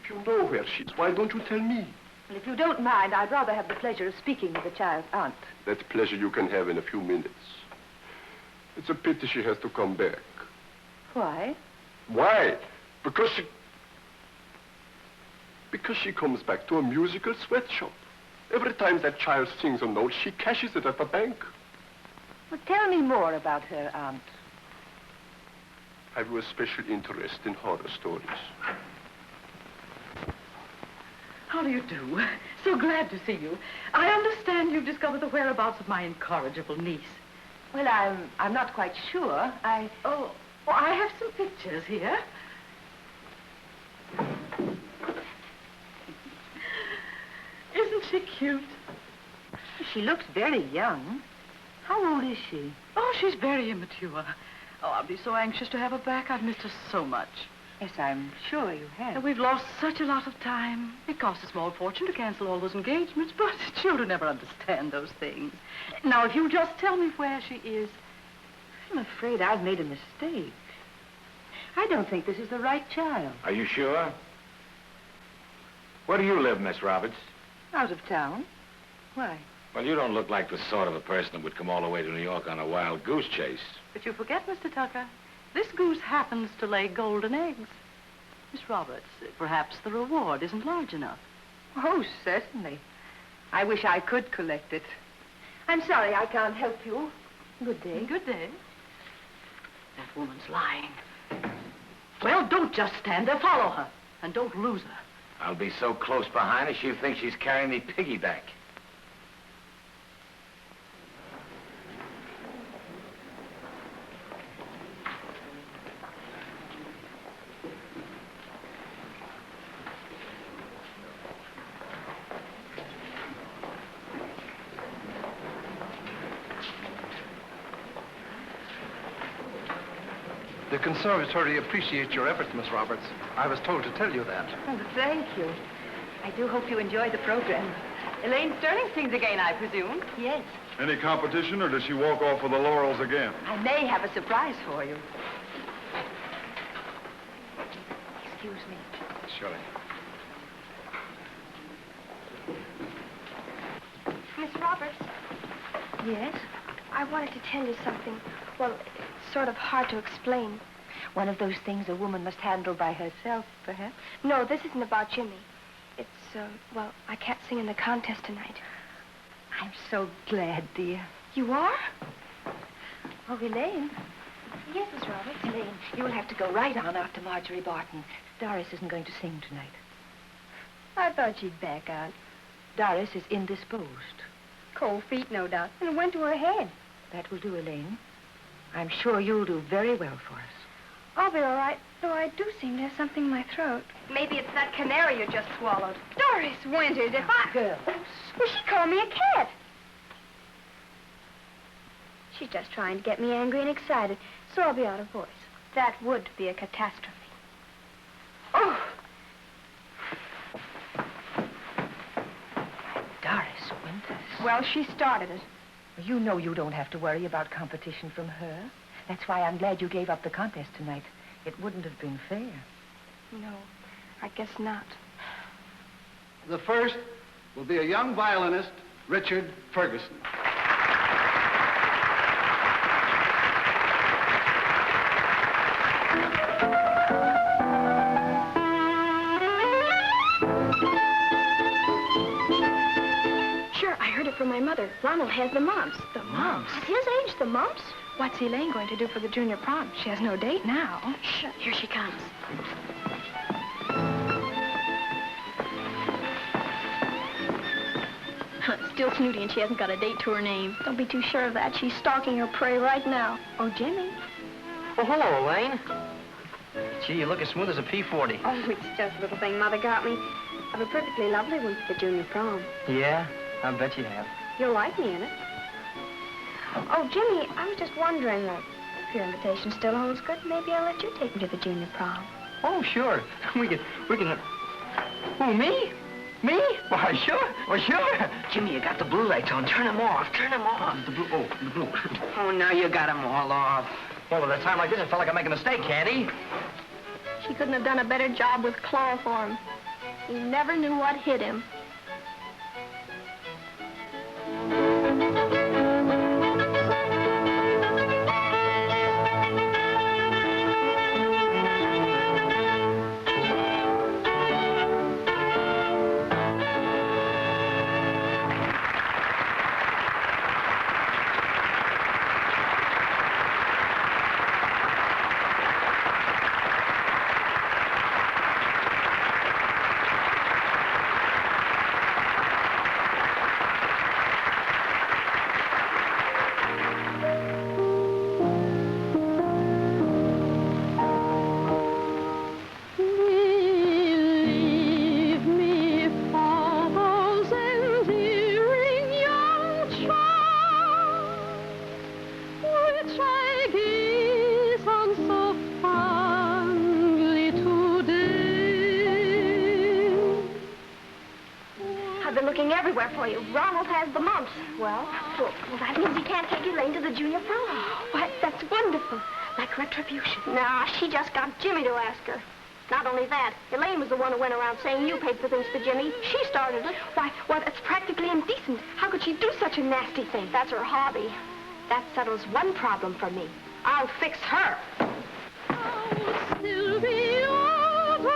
If you know where she is, why don't you tell me? Well, if you don't mind, I'd rather have the pleasure of speaking with the child's aunt. That pleasure you can have in a few minutes. It's a pity she has to come back. Why? Why? Because she comes back to a musical sweatshop. Every time that child sings a note, she cashes it at the bank. Well, tell me more about her aunt. Have you a special interest in horror stories? How do you do? So glad to see you. I understand you've discovered the whereabouts of my incorrigible niece. Well, I'm not quite sure. Oh, I have some pictures here. Isn't she cute? She looks very young. How old is she? Oh, she's very immature. Oh, I'll be so anxious to have her back. I've missed her so much. Yes, I'm sure you have. And we've lost such a lot of time. It costs a small fortune to cancel all those engagements, but children never understand those things. Now, if you just tell me where she is. I'm afraid I've made a mistake. I don't think this is the right child. Are you sure? Where do you live, Miss Roberts? Out of town. Why? Well, you don't look like the sort of a person that would come all the way to New York on a wild goose chase. But you forget, Mr. Tucker, this goose happens to lay golden eggs. Miss Roberts, perhaps the reward isn't large enough. Oh, certainly. I wish I could collect it. I'm sorry I can't help you. Good day. Good day. That woman's lying. Well, don't just stand there. Follow her. And don't lose her. I'll be so close behind her, she'll think she's carrying me piggyback. The conservatory appreciates your efforts, Miss Roberts. I was told to tell you that. Oh, thank you. I do hope you enjoy the program. Elaine Sterling sings again, I presume. Yes. Any competition, or does she walk off with the laurels again? I may have a surprise for you. Excuse me. Sure. Miss Roberts, Yes? I wanted to tell you something. Well, it's sort of hard to explain. One of those things a woman must handle by herself, perhaps? No, this isn't about Jimmy. It's, well, I can't sing in the contest tonight. I'm so glad, dear. You are? Oh, Elaine. Yes, Miss Roberts. Elaine, you'll have to go right on after Marjorie Barton. Doris isn't going to sing tonight. I thought she'd back out. Doris is indisposed. Cold feet, no doubt. And it went to her head. That will do, Elaine. I'm sure you'll do very well for us. I'll be all right, though I do seem to have something in my throat. Maybe it's that canary you just swallowed. Doris Winters, if I... Girls. Well, she called me a cat. She's just trying to get me angry and excited, so I'll be out of voice. That would be a catastrophe. Oh! Doris Winters. Well, she started it. You know you don't have to worry about competition from her. That's why I'm glad you gave up the contest tonight. It wouldn't have been fair. No, I guess not. The first will be a young violinist, Richard Ferguson. Sure, I heard it from my mother. Ronald has the mumps. The mumps? At his age, the mumps? What's Elaine going to do for the junior prom? She has no date now. Shh, here she comes. Still snooty, and she hasn't got a date to her name. Don't be too sure of that. She's stalking her prey right now. Oh, Jimmy. Oh, hello, Elaine. Gee, you look as smooth as a P40. Oh, it's just a little thing Mother got me. I've a perfectly lovely one for the junior prom. Yeah, I bet you have. You'll like me in it. Oh, Jimmy, I was just wondering, if your invitation still holds good, maybe I'll let you take me to the junior prom. Oh, sure. We can... Who, me? Me? Why, sure. Well, sure. Jimmy, you got the blue lights on. Turn them off. Turn them off. The blue. Oh, now you got them all off. Well, at a time like this, it felt like I make a mistake, can't he? She couldn't have done a better job with chloroform. He never knew what hit him. Everywhere for you. Ronald has the mumps. Well, that means he can't take Elaine to the junior prom. What? That's wonderful. Like retribution. Nah, she just got Jimmy to ask her. Not only that, Elaine was the one who went around saying you paid for things for Jimmy. She started it. Why, that's practically indecent. How could she do such a nasty thing? That's her hobby. That settles one problem for me. I'll fix her. Still be over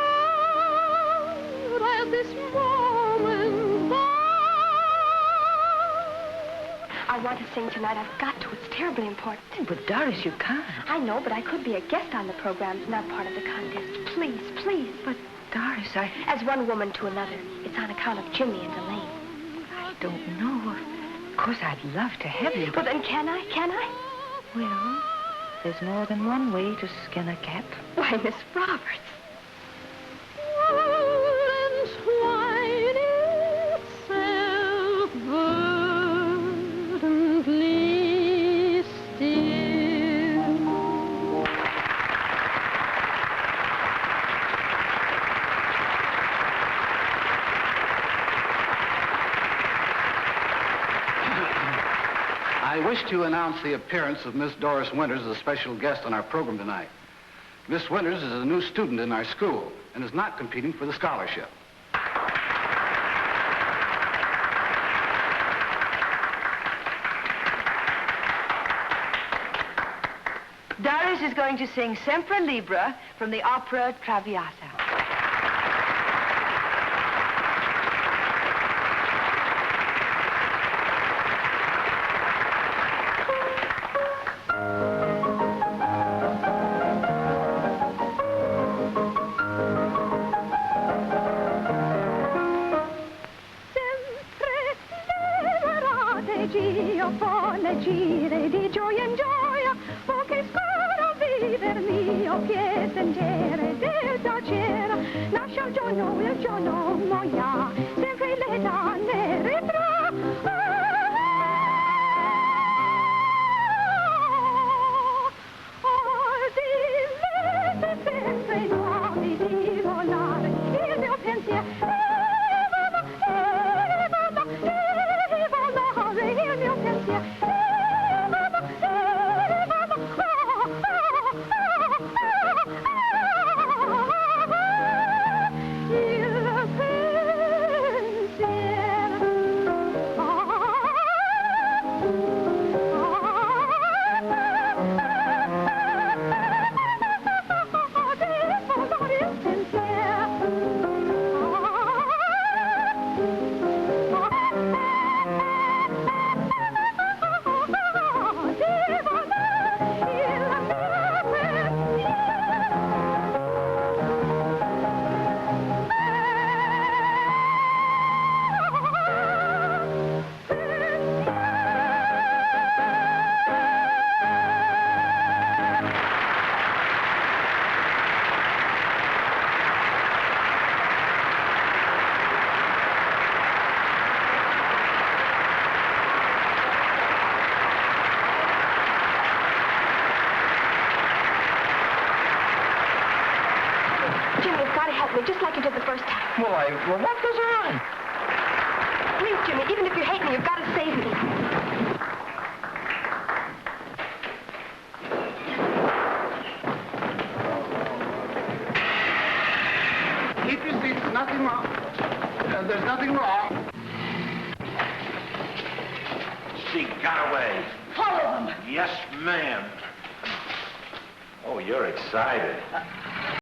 at this moment. I want to sing tonight. I've got to. It's terribly important. But, Doris, you can't. I know, but I could be a guest on the program, not part of the contest. Please, please. But, Doris, As one woman to another, it's on account of Jimmy and Elaine. I don't know. Of course, I'd love to have you, But then can I? Can I? Well, there's more than one way to skin a cat. Why, Miss Roberts. I wish to announce the appearance of Miss Doris Winters as a special guest on our program tonight. Miss Winters is a new student in our school and is not competing for the scholarship. Doris is going to sing Sempre Libera from the opera Traviata. Gire di gioia in gioia, oh che scoro viver mio, che sentiere del piacere, nasce il giorno moia, sempre l'età ne ritrà. Sempre nuovi di volare, il mio pensiero, il mio pensiero. Just like you did the first time. Well, what goes on? Please, Jimmy, even if you hate me, you've got to save me. Keep your seats, nothing wrong. There's nothing wrong. She got away. Follow them. Yes, ma'am. Oh, you're excited.